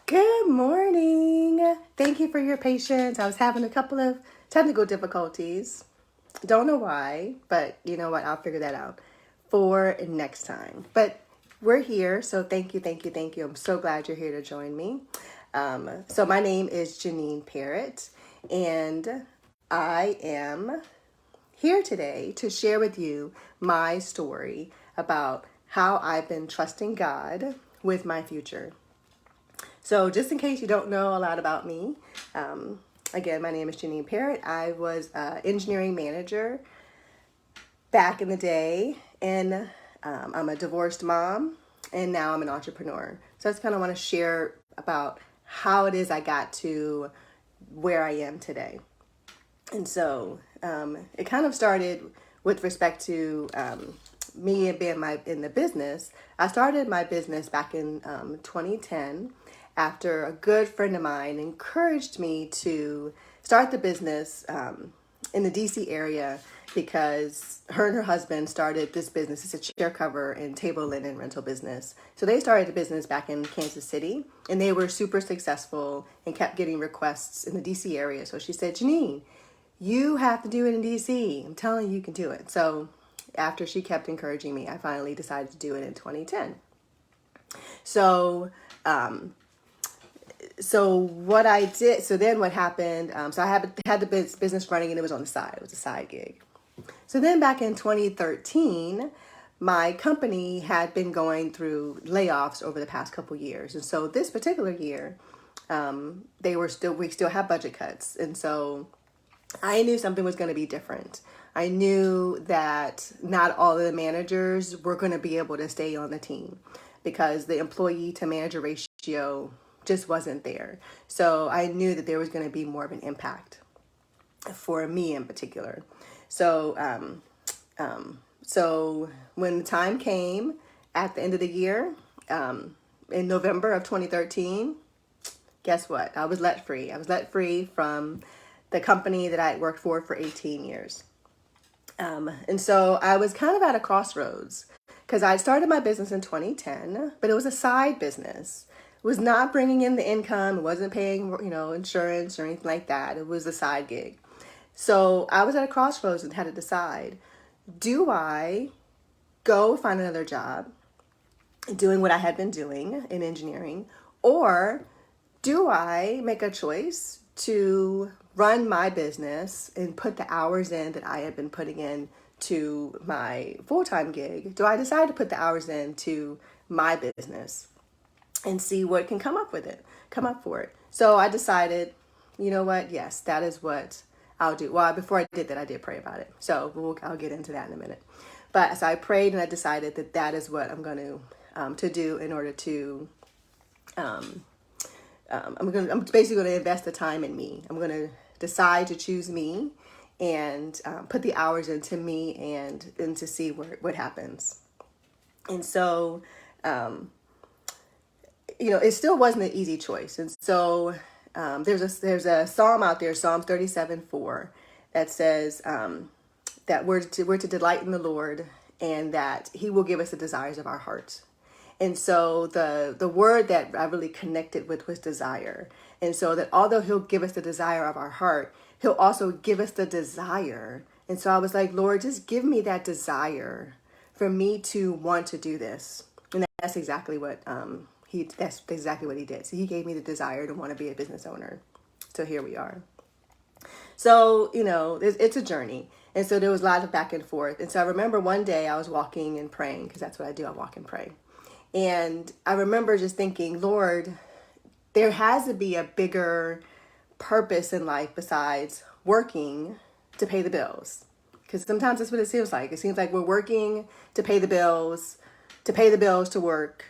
Good morning. Thank you for your patience. I was having a couple of technical difficulties. Don't know why, but you know what? I'll figure that out for next time. But we're here, so thank you, thank you, thank you. I'm so glad you're here to join me. So my name is Janine Parrott, and I am here today to share with you my story about how I've been trusting God with my future. So just in case you don't know a lot about me, again, my name is Janine Parrott. I was an engineering manager back in the day, and I'm a divorced mom, and now I'm an entrepreneur. So I just kind of want to share about how it is I got to where I am today. And so it kind of started with respect to me and being in the business. I started my business back in 2010 after a good friend of mine encouraged me to start the business in the DC area because her and her husband started this business. It's a chair cover and table linen rental business. So they started the business back in Kansas City, and they were super successful and kept getting requests in the DC area. So she said, Janine, you have to do it in DC. I'm telling you, you can do it. So after she kept encouraging me, I finally decided to do it in 2010. So what I did, so then what happened, so I had the business running, and it was on the side. It was a side gig. So then back in 2013, my company had been going through layoffs over the past couple years. And so this particular year, we still have budget cuts. And so I knew something was going to be different. I knew that not all of the managers were going to be able to stay on the team because the employee to manager ratio just wasn't there. So I knew that there was going to be more of an impact for me in particular. So, so when the time came at the end of the year, in November of 2013, guess what? I was let free. I was let free from the company that I had worked for 18 years. And so I was kind of at a crossroads because I started my business in 2010, but it was a side business. It was not bringing in the income. It wasn't paying, insurance or anything like that. It was a side gig. So I was at a crossroads and had to decide, do I go find another job doing what I had been doing in engineering, or do I make a choice to run my business and put the hours in that I had been putting in to my full-time gig? Do I decide to put the hours in to my business and see what can come up for it? So I decided, you know what? Yes, that is what I'll do. Well, before I did that, I did pray about it. So I'll get into that in a minute. But so I prayed and I decided that is what I'm going to do in order to, I'm basically going to invest the time in me. I'm going to decide to choose me and put the hours into me and to see what happens. And so, it still wasn't an easy choice. And so there's a psalm out there, Psalm 37:4, that says that we're to delight in the Lord and that He will give us the desires of our hearts. And so the word that I really connected with was desire. And so that although He'll give us the desire of our heart, He'll also give us the desire. And so I was like, Lord, just give me that desire for me to want to do this. And that's exactly what He did. So He gave me the desire to want to be a business owner. So here we are. So, it's a journey. And so there was a lot of back and forth. And so I remember one day I was walking and praying, because that's what I do. I walk and pray. And I remember just thinking, Lord, there has to be a bigger purpose in life besides working to pay the bills. Because sometimes that's what it seems like. It seems like we're working to pay the bills, to work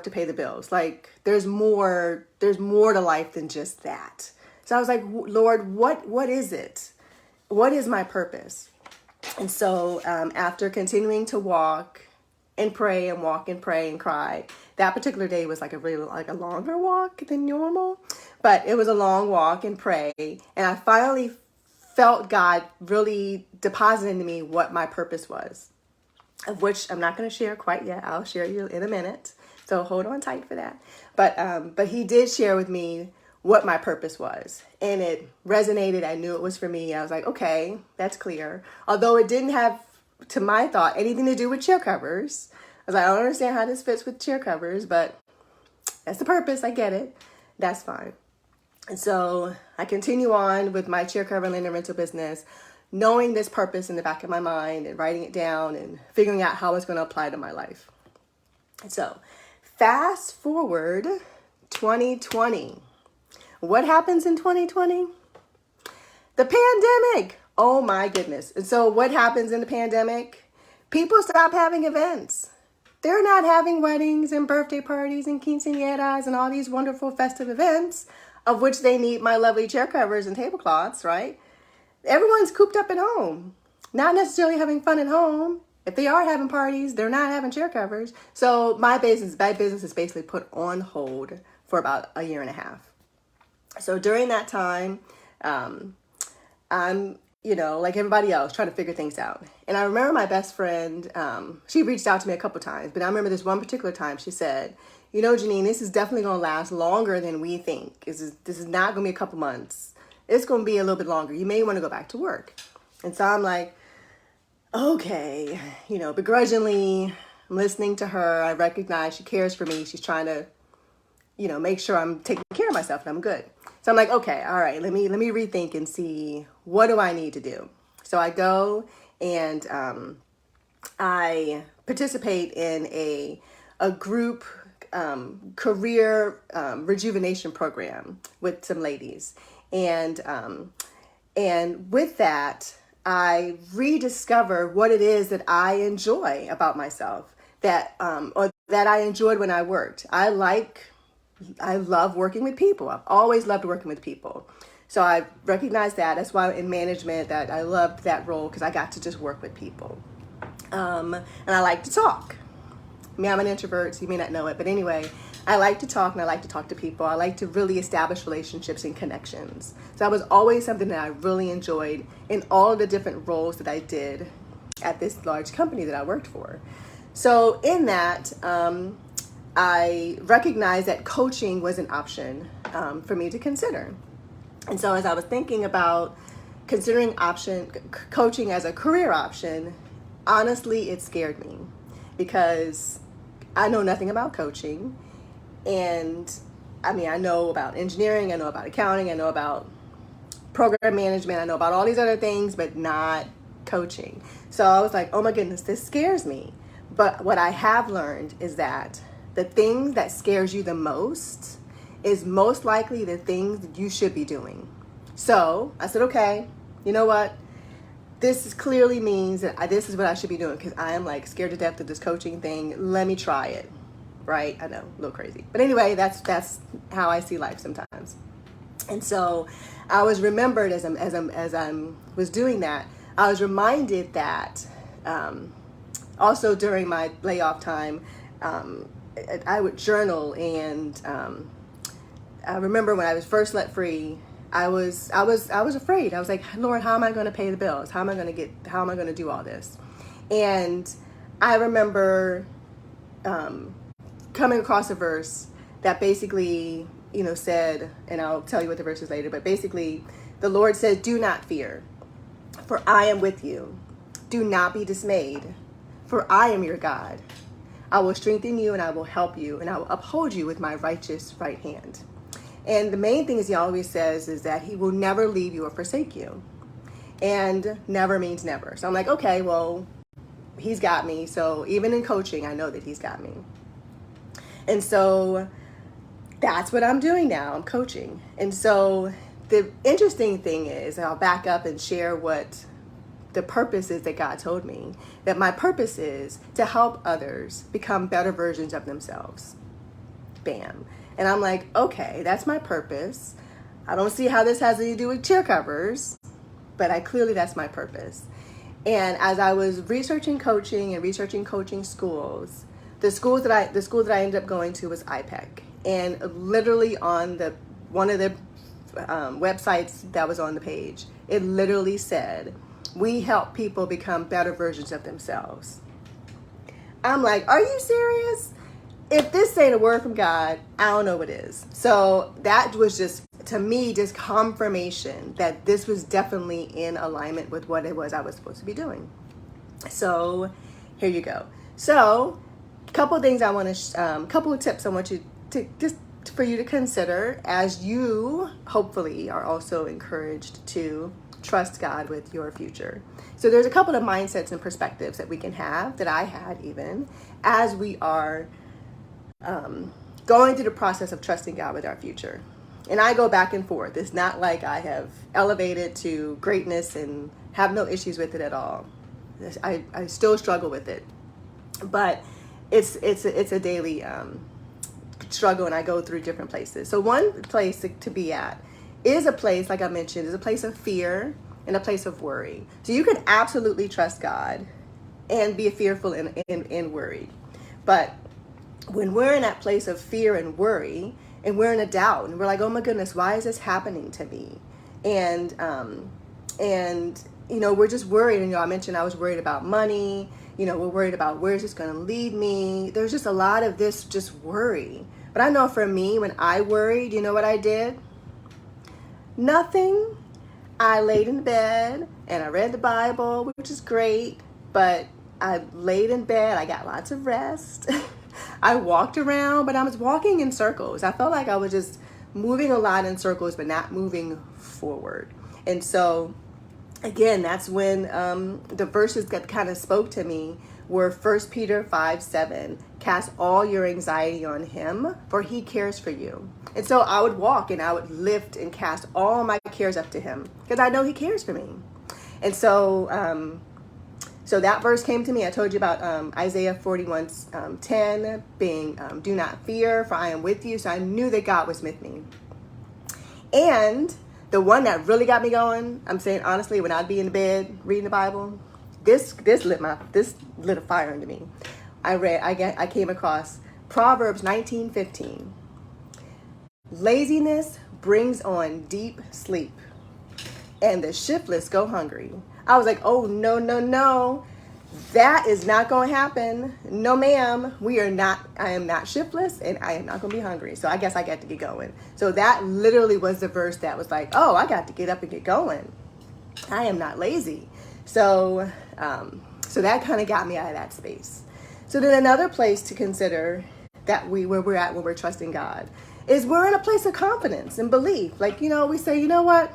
to pay the bills. Like there's more to life than just that. So I was like, Lord, what is it? What is my purpose? And so after continuing to walk and pray and walk and pray and cry, that particular day was like a longer walk than normal, but it was a long walk and pray. And I finally felt God really deposit into me what my purpose was, of which I'm not going to share quite yet. I'll share you in a minute. So hold on tight for that. But he did share with me what my purpose was, and it resonated. I knew it was for me. I was like, okay, that's clear. Although it didn't have, to my thought, anything to do with chair covers. I was like, I don't understand how this fits with chair covers, but that's the purpose. I get it. That's fine. And so I continue on with my chair cover and linen rental business, knowing this purpose in the back of my mind and writing it down and figuring out how it's going to apply to my life. So fast forward 2020. What happens in 2020? The pandemic. Oh my goodness. And so what happens in the pandemic? People stop having events. They're not having weddings and birthday parties and quinceañeras and all these wonderful festive events, of which they need my lovely chair covers and tablecloths, right? Everyone's cooped up at home, not necessarily having fun at home. If they are having parties, they're not having chair covers. So my business is basically put on hold for about a year and a half. So during that time, I'm, like everybody else, trying to figure things out. And I remember my best friend, she reached out to me a couple times, but I remember this one particular time she said, Janine, this is definitely going to last longer than we think. This is not going to be a couple months. It's going to be a little bit longer. You may want to go back to work. And so I'm like, okay, begrudgingly, I'm listening to her. I recognize she cares for me. She's trying to, make sure I'm taking care of myself and I'm good. So I'm like, okay, all right, let me rethink and see, what do I need to do? So I go and I participate in a group career rejuvenation program with some ladies. And with that, I rediscover what it is that I enjoy about myself, or that I enjoyed when I worked. I love working with people. I've always loved working with people. So I recognize that. That's why in management that I loved that role, because I got to just work with people. And I like to talk. I'm an introvert, so you may not know it. But anyway, I like to talk, and I like to talk to people. I like to really establish relationships and connections. So that was always something that I really enjoyed in all of the different roles that I did at this large company that I worked for. So in that, I recognized that coaching was an option for me to consider. And so as I was thinking about considering coaching as a career option, honestly, it scared me because I know nothing about coaching. And I know about engineering, I know about accounting, I know about program management, I know about all these other things, but not coaching. So I was like, oh my goodness, this scares me. But what I have learned is that the thing that scares you the most is most likely the things that you should be doing. So I said, okay, you know what? This clearly means that this is what I should be doing, because I am like scared to death of this coaching thing. Let me try it. Right? I know, a little crazy. But anyway, that's how I see life sometimes. And so I was remembered as I was doing that, I was reminded that also during my layoff time, I would journal, and I remember when I was first let free, I was afraid. I was like, Lord, how am I going to pay the bills? How am I going to do all this? And I remember coming across a verse that basically, said, and I'll tell you what the verse is later, but basically the Lord said, do not fear, for I am with you. Do not be dismayed, for I am your God. I will strengthen you, and I will help you, and I will uphold you with my righteous right hand. And the main thing he always says is that he will never leave you or forsake you. And never means never. So I'm like, okay, well, he's got me. So even in coaching, I know that he's got me. And so that's what I'm doing now. I'm coaching. And so the interesting thing is, and I'll back up and share what the purpose is that God told me, that my purpose is to help others become better versions of themselves. Bam. And I'm like, okay, that's my purpose. I don't see how this has anything to do with chair covers, but that's my purpose. And as I was researching coaching and researching coaching schools, the school that I ended up going to was IPEC. And literally on one of the websites that was on the page, it literally said, we help people become better versions of themselves. I'm like, are you serious? if this ain't a word from God, I don't know what is. So that was just, to me, just confirmation that this was definitely in alignment with what it was I was supposed to be doing. So here you go. So a couple of things I want to, couple of tips I want you to just for you to consider as you hopefully are also encouraged to trust God with your future. So there's a couple of mindsets and perspectives that we can have, that I had even, as we are going through the process of trusting God with our future. And I go back and forth. It's not like I have elevated to greatness and have no issues with it at all. I still struggle with it, but it's a daily struggle, and I go through different places. So one place to be at is a place, like I mentioned, is a place of fear and a place of worry. So you can absolutely trust God and be fearful and worried. But when we're in that place of fear and worry, and we're in a doubt, and we're like, oh my goodness, why is this happening to me? And you know, we're just worried. And, you know, I mentioned I was worried about money. You know, we're worried about where's this going to lead me. There's just a lot of this just worry. But I know for me, when I worried, you know what I did? Nothing. I laid in bed and I read the Bible, which is great. But I laid in bed. I got lots of rest. I walked around, but I was walking in circles. I felt like I was just moving a lot in circles, but not moving forward. And so, again, that's when the verses that kind of spoke to me were 1 Peter 5:7. Cast all your anxiety on him, for he cares for you. And so I would walk and I would lift and cast all my cares up to him, because I know he cares for me. And so, so that verse came to me. I told you about Isaiah 41:10 being, do not fear, for I am with you. So I knew that God was with me. And the one that really got me going, I'm saying honestly, when I'd be in the bed reading the Bible, this lit a fire under me. I came across Proverbs 19:15. Laziness brings on deep sleep, and the shiftless go hungry. I was like, oh, no, no, no. That is not going to happen. No, ma'am. I am not shiftless, and I am not going to be hungry. So I guess I got to get going. So that literally was the verse that was like, oh, I got to get up and get going. I am not lazy. So, so that kind of got me out of that space. So then another place to consider that where we're at when we're trusting God is we're in a place of confidence and belief. Like, you know, we say, you know what?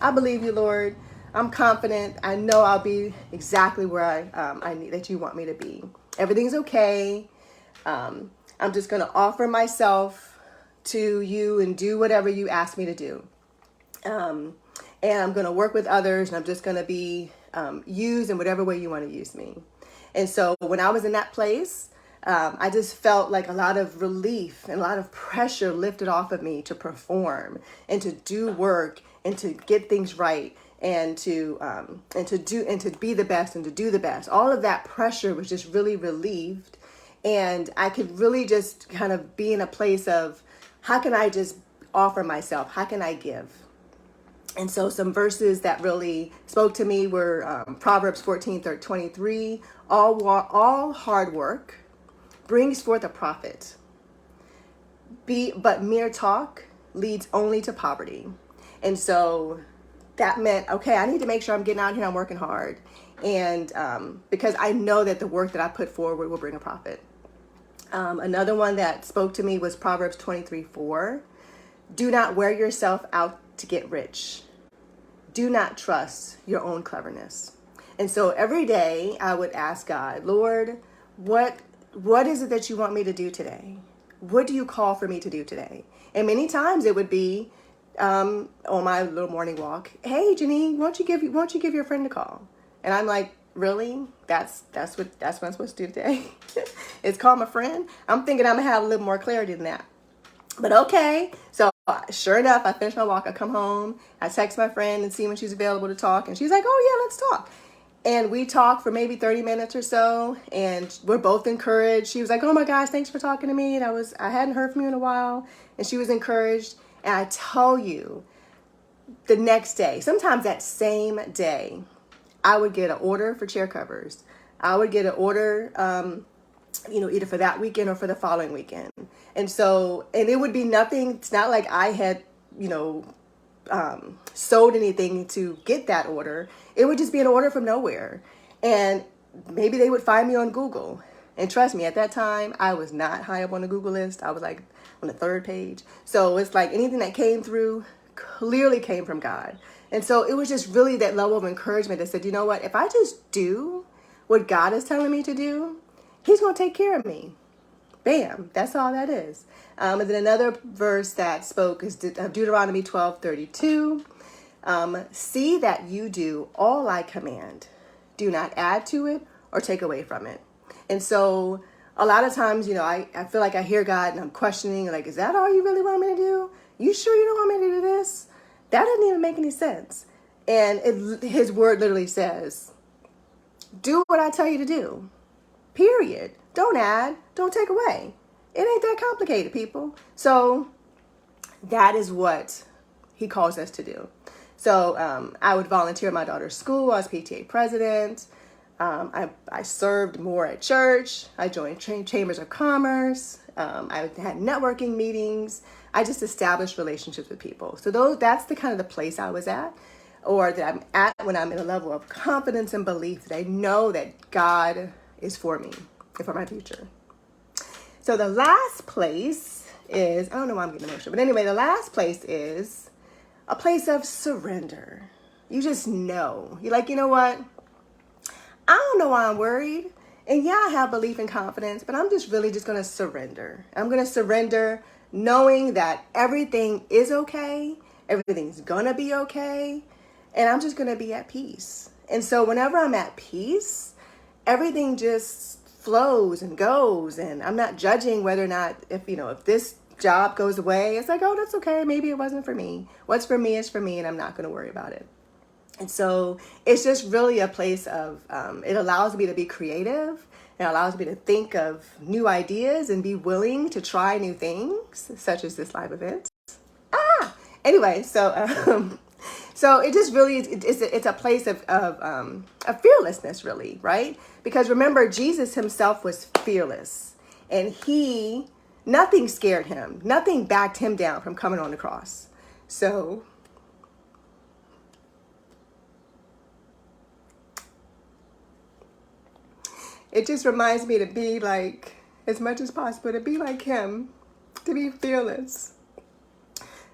I believe you, Lord. I'm confident. I know I'll be exactly where I need that you want me to be. Everything's okay. I'm just going to offer myself to you and do whatever you ask me to do. And I'm going to work with others, and I'm just going to be used in whatever way you want to use me. And so when I was in that place, I just felt like a lot of relief and a lot of pressure lifted off of me to perform and to do work and to get things right and to be the best and to do the best. All of that pressure was just really relieved, and I could really just kind of be in a place of, how can I just offer myself? How can I give? And so some verses that really spoke to me were Proverbs 14:23. All hard work brings forth a profit, but mere talk leads only to poverty. And so that meant, okay, I need to make sure I'm getting out here, I'm working hard. And because I know that the work that I put forward will bring a profit. Another one that spoke to me was Proverbs 23:4. Do not wear yourself out to get rich. Do not trust your own cleverness. And so every day I would ask God, Lord, what is it that you want me to do today? What do you call for me to do today? And many times it would be on my little morning walk. Hey, Janine, why don't you give your friend a call? And I'm like, really? That's what I'm supposed to do today? It's call my friend? I'm thinking I'm gonna have a little more clarity than that. But okay. So sure enough, I finish my walk. I come home. I text my friend and see when she's available to talk. And she's like, oh yeah, let's talk. And we talked for maybe 30 minutes or so, and we're both encouraged. She was like, oh my gosh, thanks for talking to me. And I hadn't heard from you in a while. And she was encouraged. And I tell you, the next day, sometimes that same day, I would get an order for chair covers. I would get an order either for that weekend or for the following weekend. And so, and it would be nothing. It's not like I had, sold anything to get that order. It would just be an order from nowhere. And maybe they would find me on Google. And trust me, at that time, I was not high up on the Google list. I was like on the 3rd page. So it's like anything that came through clearly came from God. And so it was just really that level of encouragement that said, you know what, if I just do what God is telling me to do, He's going to take care of me. Bam. That's all that is. And then another verse that spoke is Deuteronomy 12:32. See that you do all I command. Do not add to it or take away from it. And so a lot of times, I feel like I hear God and I'm questioning, like, is that all you really want me to do? You sure you don't want me to do this? That doesn't even make any sense. And His word literally says, do what I tell you to do. Period. Don't add, don't take away. It ain't that complicated, people. So that is what He calls us to do. So I would volunteer at my daughter's school. I was PTA president. I served more at church. I joined chambers of commerce. I had networking meetings. I just established relationships with people. So that's the kind of the place I was at, or that I'm at when I'm in a level of confidence and belief that I know that God is for me and for my future. So the last place is, I don't know why I'm getting emotional, but anyway, the last place is a place of surrender. You just know. You're like, you know what? I don't know why I'm worried. And yeah, I have belief and confidence, but I'm just really just going to surrender. I'm going to surrender knowing that everything is okay. Everything's going to be okay. And I'm just going to be at peace. And so whenever I'm at peace, everything just flows and goes. And I'm not judging whether or not, if this job goes away, it's like, oh, that's okay. Maybe it wasn't for me. What's for me is for me, and I'm not going to worry about it. And so it's just really a place of, it allows me to be creative. It allows me to think of new ideas and be willing to try new things, such as this live event. Anyway, so so it just really, it's a place of fearlessness, really, right? Because remember, Jesus Himself was fearless, and nothing scared Him. Nothing backed Him down from coming on the cross. So it just reminds me to be like, as much as possible, to be like Him, to be fearless.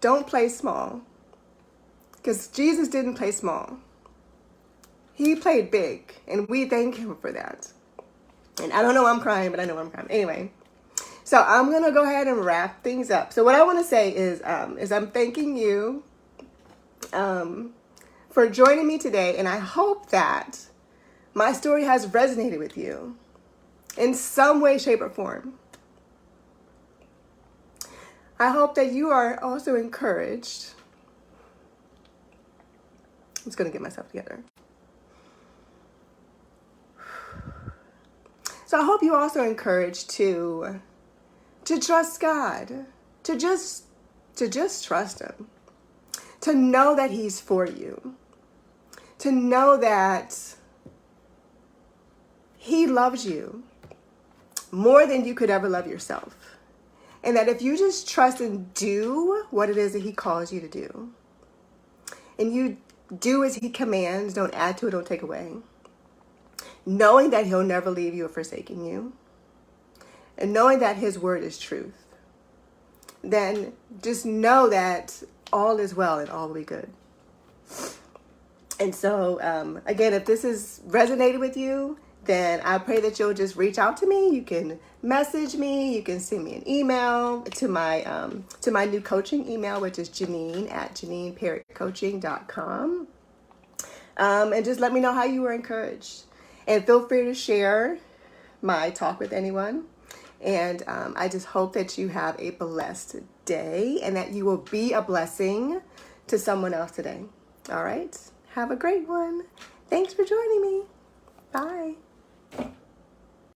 Don't play small, because Jesus didn't play small. He played big, and we thank Him for that. And I don't know why I'm crying, but I know I'm crying. Anyway, so I'm going to go ahead and wrap things up. So what I want to say is I'm thanking you for joining me today, and I hope that my story has resonated with you in some way, shape, or form. I hope that you are also encouraged. I'm just going to get myself together. So I hope you also encouraged to trust God, to just trust Him, to know that He's for you, to know that He loves you more than you could ever love yourself. And that if you just trust and do what it is that He calls you to do, and you do as He commands, don't add to it, don't take away, knowing that He'll never leave you or forsaken you, and knowing that His word is truth, then just know that all is well and all will be good. And so, again, if this has resonated with you, then I pray that you'll just reach out to me. You can message me. You can send me an email to my new coaching email, which is Janine@JanineParrottCoaching.com. And just let me know how you were encouraged. And feel free to share my talk with anyone. And I just hope that you have a blessed day and that you will be a blessing to someone else today. All right. Have a great one. Thanks for joining me. Bye.